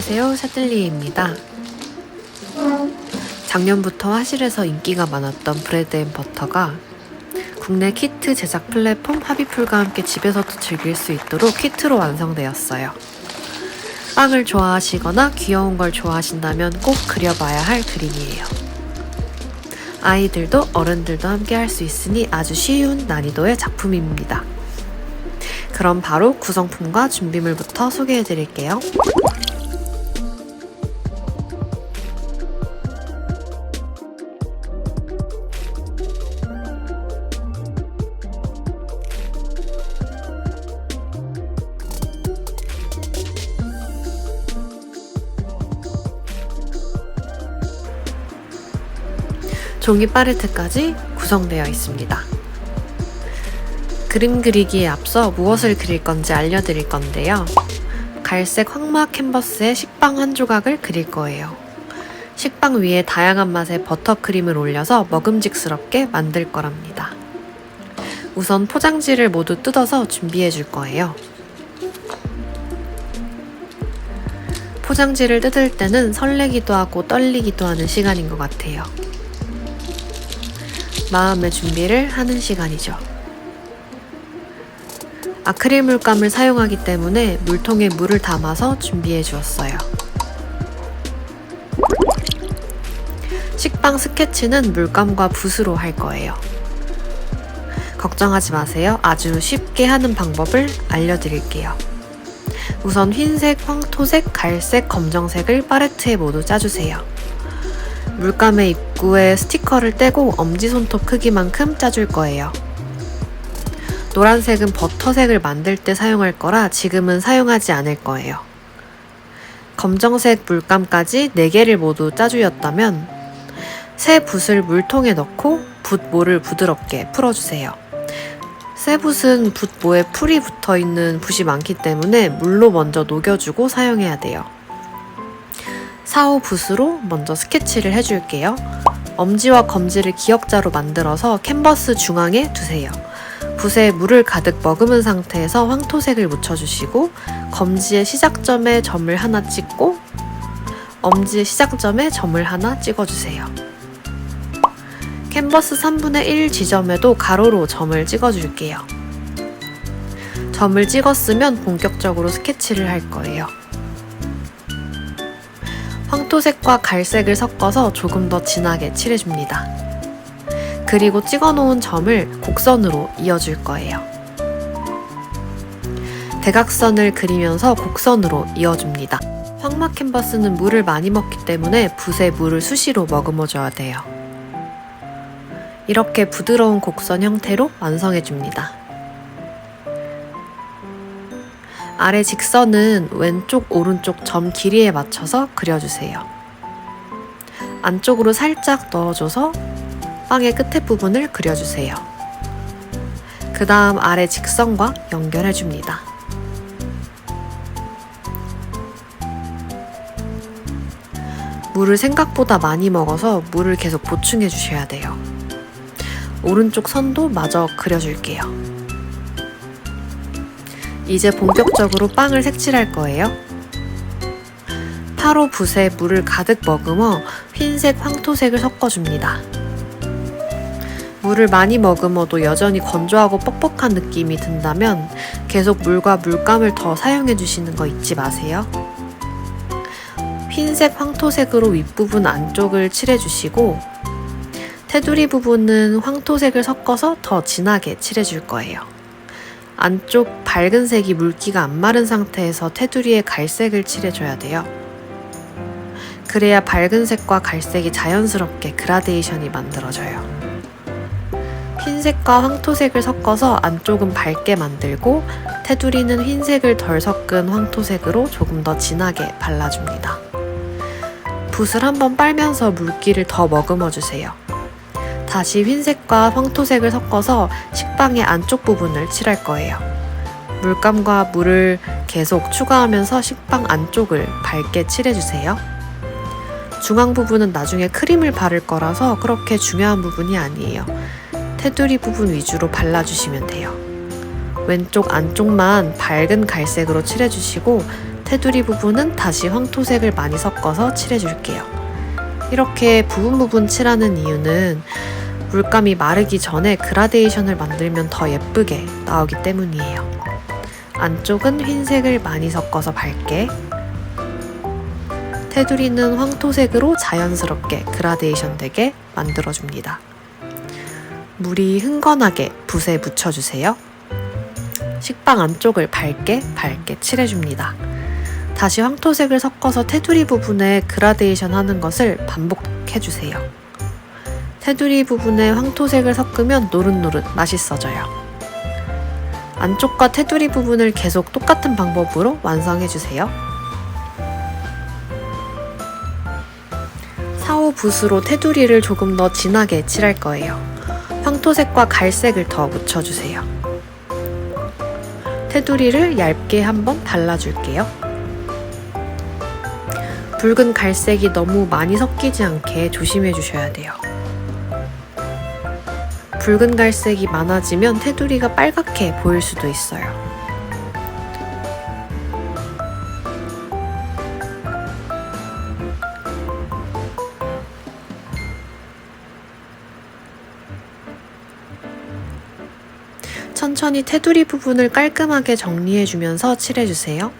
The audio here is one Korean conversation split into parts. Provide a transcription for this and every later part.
안녕하세요, 샤들리에입니다. 작년부터 화실에서 인기가 많았던 브레드앤버터가 국내 키트 제작 플랫폼 하비풀과 함께 집에서도 즐길 수 있도록 키트로 완성되었어요. 빵을 좋아하시거나 귀여운 걸 좋아하신다면 꼭 그려봐야 할 그림이에요. 아이들도 어른들도 함께 할 수 있으니 아주 쉬운 난이도의 작품입니다. 그럼 바로 구성품과 준비물부터 소개해드릴게요. 종이 팔레트까지 구성되어 있습니다. 그림 그리기에 앞서 무엇을 그릴 건지 알려드릴 건데요. 갈색 황마 캔버스에 식빵 한 조각을 그릴 거예요. 식빵 위에 다양한 맛의 버터크림을 올려서 먹음직스럽게 만들 거랍니다. 우선 포장지를 모두 뜯어서 준비해 줄 거예요. 포장지를 뜯을 때는 설레기도 하고 떨리기도 하는 시간인 것 같아요. 마음의 준비를 하는 시간이죠. 아크릴 물감을 사용하기 때문에 물통에 물을 담아서 준비해 주었어요. 식빵 스케치는 물감과 붓으로 할 거예요. 걱정하지 마세요. 아주 쉽게 하는 방법을 알려드릴게요. 우선 흰색, 황토색, 갈색, 검정색을 팔레트에 모두 짜주세요. 물감의 입구에 스티커를 떼고 엄지손톱 크기만큼 짜줄 거예요. 노란색은 버터색을 만들 때 사용할 거라 지금은 사용하지 않을 거예요. 검정색 물감까지 4개를 모두 짜주었다면 새 붓을 물통에 넣고 붓모를 부드럽게 풀어주세요. 새 붓은 붓모에 풀이 붙어있는 붓이 많기 때문에 물로 먼저 녹여주고 사용해야 돼요. 4호 붓으로 먼저 스케치를 해줄게요. 엄지와 검지를 기역자로 만들어서 캔버스 중앙에 두세요. 붓에 물을 가득 머금은 상태에서 황토색을 묻혀주시고 검지의 시작점에 점을 하나 찍고 엄지의 시작점에 점을 하나 찍어주세요. 캔버스 3분의 1 지점에도 가로로 점을 찍어줄게요. 점을 찍었으면 본격적으로 스케치를 할 거예요. 황토색과 갈색을 섞어서 조금 더 진하게 칠해줍니다. 그리고 찍어놓은 점을 곡선으로 이어줄 거예요. 대각선을 그리면서 곡선으로 이어줍니다. 황마 캔버스는 물을 많이 먹기 때문에 붓에 물을 수시로 머금어줘야 돼요. 이렇게 부드러운 곡선 형태로 완성해줍니다. 아래 직선은 왼쪽, 오른쪽 점 길이에 맞춰서 그려주세요. 안쪽으로 살짝 넣어줘서 빵의 끝에 부분을 그려주세요. 그 다음 아래 직선과 연결해줍니다. 물을 생각보다 많이 먹어서 물을 계속 보충해 주셔야 돼요. 오른쪽 선도 마저 그려줄게요. 이제 본격적으로 빵을 색칠할 거예요. 8호 붓에 물을 가득 머금어 흰색, 황토색을 섞어줍니다. 물을 많이 머금어도 여전히 건조하고 뻑뻑한 느낌이 든다면 계속 물과 물감을 더 사용해 주시는 거 잊지 마세요. 흰색, 황토색으로 윗부분 안쪽을 칠해주시고 테두리 부분은 황토색을 섞어서 더 진하게 칠해줄 거예요. 안쪽 밝은 색이 물기가 안 마른 상태에서 테두리에 갈색을 칠해줘야 돼요. 그래야 밝은 색과 갈색이 자연스럽게 그라데이션이 만들어져요. 흰색과 황토색을 섞어서 안쪽은 밝게 만들고 테두리는 흰색을 덜 섞은 황토색으로 조금 더 진하게 발라줍니다. 붓을 한번 빨면서 물기를 더 머금어 주세요. 다시 흰색과 황토색을 섞어서 식빵의 안쪽 부분을 칠할 거예요. 물감과 물을 계속 추가하면서 식빵 안쪽을 밝게 칠해주세요. 중앙 부분은 나중에 크림을 바를 거라서 그렇게 중요한 부분이 아니에요. 테두리 부분 위주로 발라주시면 돼요. 왼쪽 안쪽만 밝은 갈색으로 칠해주시고 테두리 부분은 다시 황토색을 많이 섞어서 칠해줄게요. 이렇게 부분 칠하는 이유는 물감이 마르기 전에 그라데이션을 만들면 더 예쁘게 나오기 때문이에요. 안쪽은 흰색을 많이 섞어서 밝게, 테두리는 황토색으로 자연스럽게 그라데이션 되게 만들어줍니다. 물이 흥건하게 붓에 묻혀주세요. 식빵 안쪽을 밝게 칠해줍니다. 다시 황토색을 섞어서 테두리 부분에 그라데이션 하는 것을 반복해주세요. 테두리 부분에 황토색을 섞으면 노릇노릇 맛있어져요. 안쪽과 테두리 부분을 계속 똑같은 방법으로 완성해주세요. 4호 붓으로 테두리를 조금 더 진하게 칠할 거예요. 황토색과 갈색을 더 묻혀주세요. 테두리를 얇게 한번 발라줄게요. 붉은 갈색이 너무 많이 섞이지 않게 조심해 주셔야 돼요. 붉은 갈색이 많아지면 테두리가 빨갛게 보일 수도 있어요. 천천히 테두리 부분을 깔끔하게 정리해주면서 칠해주세요.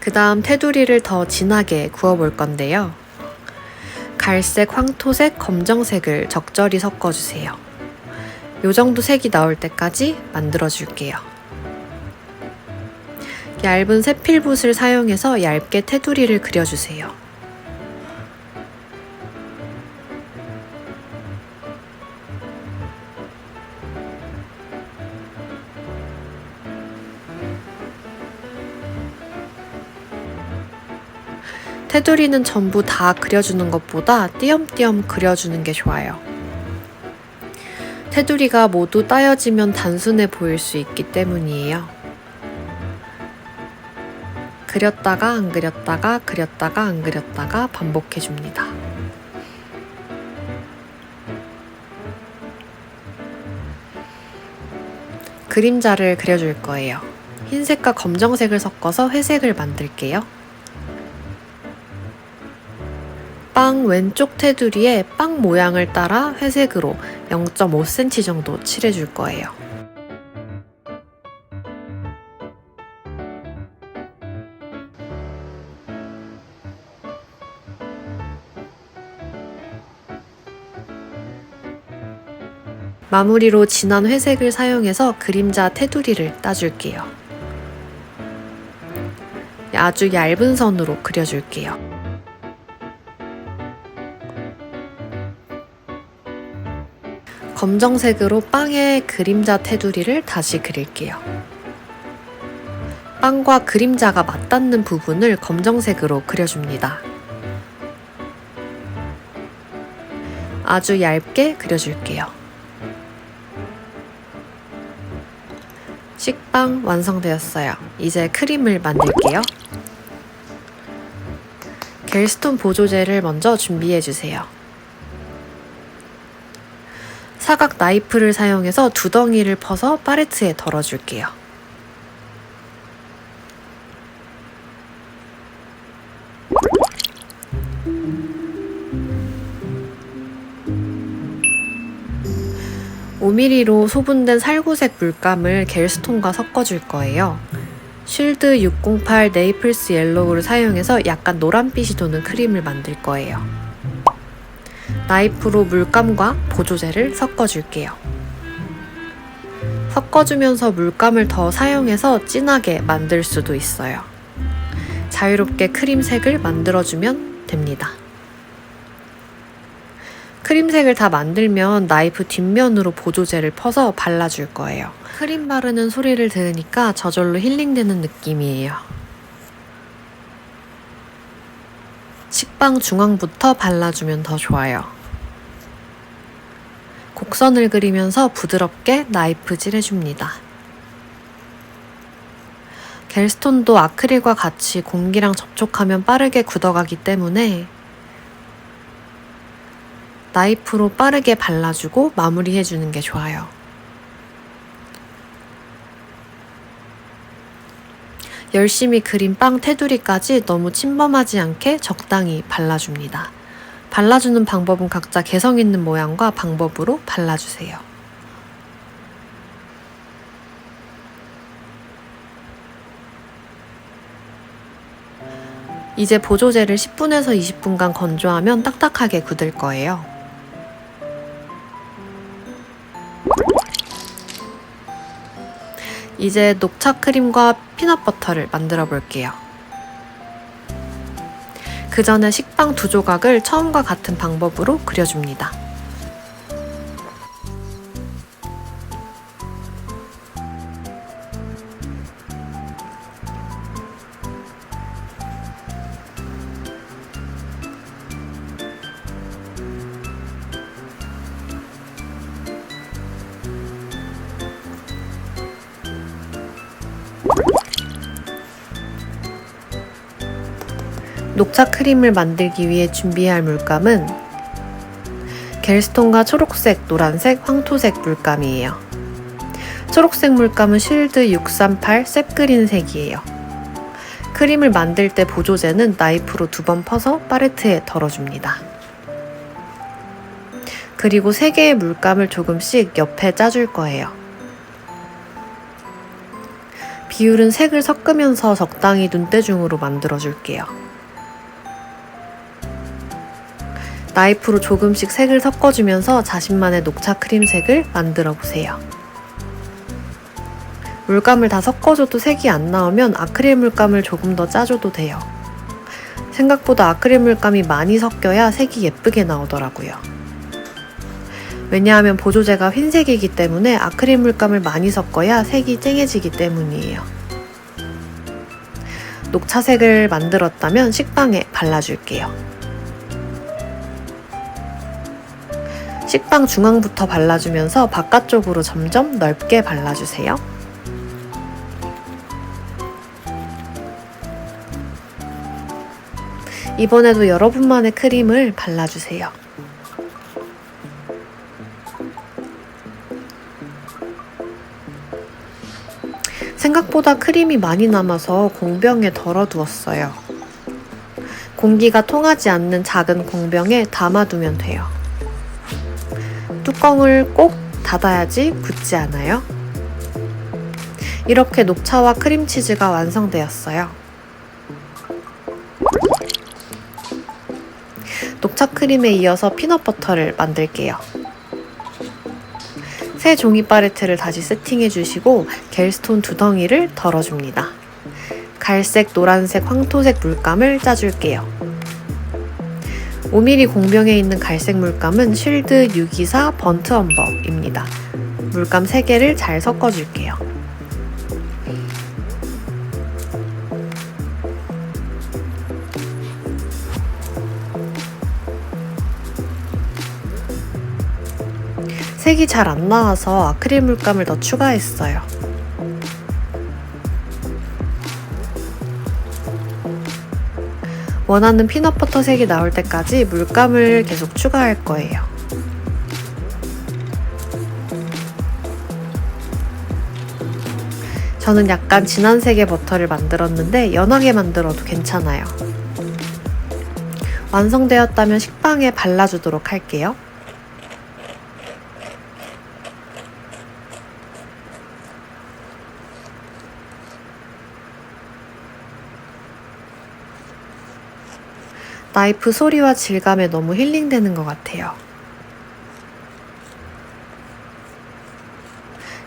그 다음 테두리를 더 진하게 구워볼 건데요. 갈색, 황토색, 검정색을 적절히 섞어주세요. 이 정도 색이 나올 때까지 만들어줄게요. 얇은 세필붓을 사용해서 얇게 테두리를 그려주세요. 테두리는 전부 다 그려주는 것보다 띄엄띄엄 그려주는 게 좋아요. 테두리가 모두 따여지면 단순해 보일 수 있기 때문이에요. 그렸다가 안 그렸다가 그렸다가 안 그렸다가 반복해줍니다. 그림자를 그려줄 거예요. 흰색과 검정색을 섞어서 회색을 만들게요. 빵 왼쪽 테두리에 빵 모양을 따라 회색으로 0.5cm 정도 칠해줄 거예요. 마무리로 진한 회색을 사용해서 그림자 테두리를 따줄게요. 아주 얇은 선으로 그려줄게요. 검정색으로 빵의 그림자 테두리를 다시 그릴게요. 빵과 그림자가 맞닿는 부분을 검정색으로 그려줍니다. 아주 얇게 그려줄게요. 식빵 완성되었어요. 이제 크림을 만들게요. 겔스톤 보조제를 먼저 준비해주세요. 사각 나이프를 사용해서 두덩이를 퍼서 팔레트에 덜어줄게요. (5mm로) 소분된 살구색 물감을 겔스톤과 섞어줄 거예요. 쉴드 608 네이플스 옐로우를 사용해서 약간 노란빛이 도는 크림을 만들 거예요. 나이프로 물감과 보조제를 섞어줄게요. 섞어주면서 물감을 더 사용해서 진하게 만들 수도 있어요. 자유롭게 크림색을 만들어주면 됩니다. 크림색을 다 만들면 나이프 뒷면으로 보조제를 퍼서 발라줄 거예요. 크림 바르는 소리를 들으니까 저절로 힐링되는 느낌이에요. 식빵 중앙부터 발라주면 더 좋아요. 곡선을 그리면서 부드럽게 나이프질 해줍니다. 겔스톤도 아크릴과 같이 공기랑 접촉하면 빠르게 굳어가기 때문에 나이프로 빠르게 발라주고 마무리해주는 게 좋아요. 열심히 그린 빵 테두리까지 너무 침범하지 않게 적당히 발라줍니다. 발라주는 방법은 각자 개성 있는 모양과 방법으로 발라주세요. 이제 보조제를 10분에서 20분간 건조하면 딱딱하게 굳을 거예요. 이제 녹차 크림과 피넛버터를 만들어 볼게요. 그 전에 식빵 2조각을 처음과 같은 방법으로 그려줍니다. 녹차 크림을 만들기 위해 준비할 물감은 겔스톤과 초록색, 노란색, 황토색 물감이에요. 초록색 물감은 실드 638 셉그린색이에요. 크림을 만들 때 보조제는 나이프로 2번 퍼서 팔레트에 덜어줍니다. 그리고 3개의 물감을 조금씩 옆에 짜줄 거예요. 비율은 색을 섞으면서 적당히 눈대중으로 만들어줄게요. 나이프로 조금씩 색을 섞어주면서 자신만의 녹차 크림색을 만들어 보세요. 물감을 다 섞어줘도 색이 안 나오면 아크릴 물감을 조금 더 짜줘도 돼요. 생각보다 아크릴 물감이 많이 섞여야 색이 예쁘게 나오더라고요. 왜냐하면 보조제가 흰색이기 때문에 아크릴 물감을 많이 섞어야 색이 쨍해지기 때문이에요. 녹차색을 만들었다면 식빵에 발라줄게요. 식빵 중앙부터 발라주면서 바깥쪽으로 점점 넓게 발라주세요. 이번에도 여러분만의 크림을 발라주세요. 생각보다 크림이 많이 남아서 공병에 덜어두었어요. 공기가 통하지 않는 작은 공병에 담아두면 돼요. 뚜껑을 꼭 닫아야지 굳지 않아요. 이렇게 녹차와 크림치즈가 완성되었어요. 녹차 크림에 이어서 피넛버터를 만들게요. 새 종이 팔레트를 다시 세팅해 주시고 겔스톤 2덩이를 덜어줍니다. 갈색, 노란색, 황토색 물감을 짜줄게요. 5mm 공병에 있는 갈색 물감은 쉴드 624 번트 엄버입니다. 물감 3개를 잘 섞어줄게요. 색이 잘 안 나와서 아크릴 물감을 더 추가했어요. 원하는 피넛버터 색이 나올 때까지 물감을 계속 추가할 거예요. 저는 약간 진한 색의 버터를 만들었는데 연하게 만들어도 괜찮아요. 완성되었다면 식빵에 발라주도록 할게요. 나이프 소리와 질감에 너무 힐링되는 것 같아요.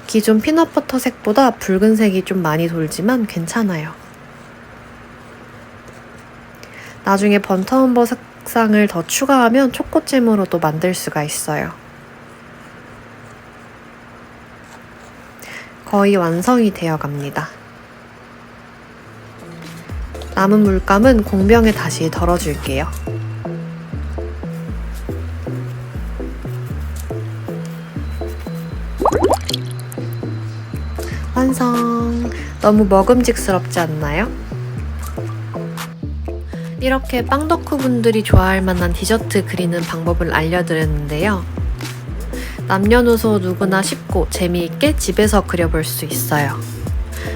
기존 피넛버터 색보다 붉은색이 좀 많이 돌지만 괜찮아요. 나중에 번터엄버 색상을 더 추가하면 초코잼으로도 만들 수가 있어요. 거의 완성이 되어 갑니다. 남은 물감은 공병에 다시 덜어줄게요. 완성! 너무 먹음직스럽지 않나요? 이렇게 빵 덕후 분들이 좋아할 만한 디저트 그리는 방법을 알려드렸는데요. 남녀노소 누구나 쉽고 재미있게 집에서 그려볼 수 있어요.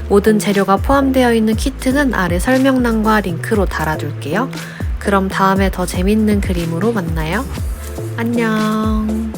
모든 재료가 포함되어 있는 키트는 아래 설명란과 링크로 달아둘게요. 그럼 다음에 더 재밌는 그림으로 만나요. 안녕.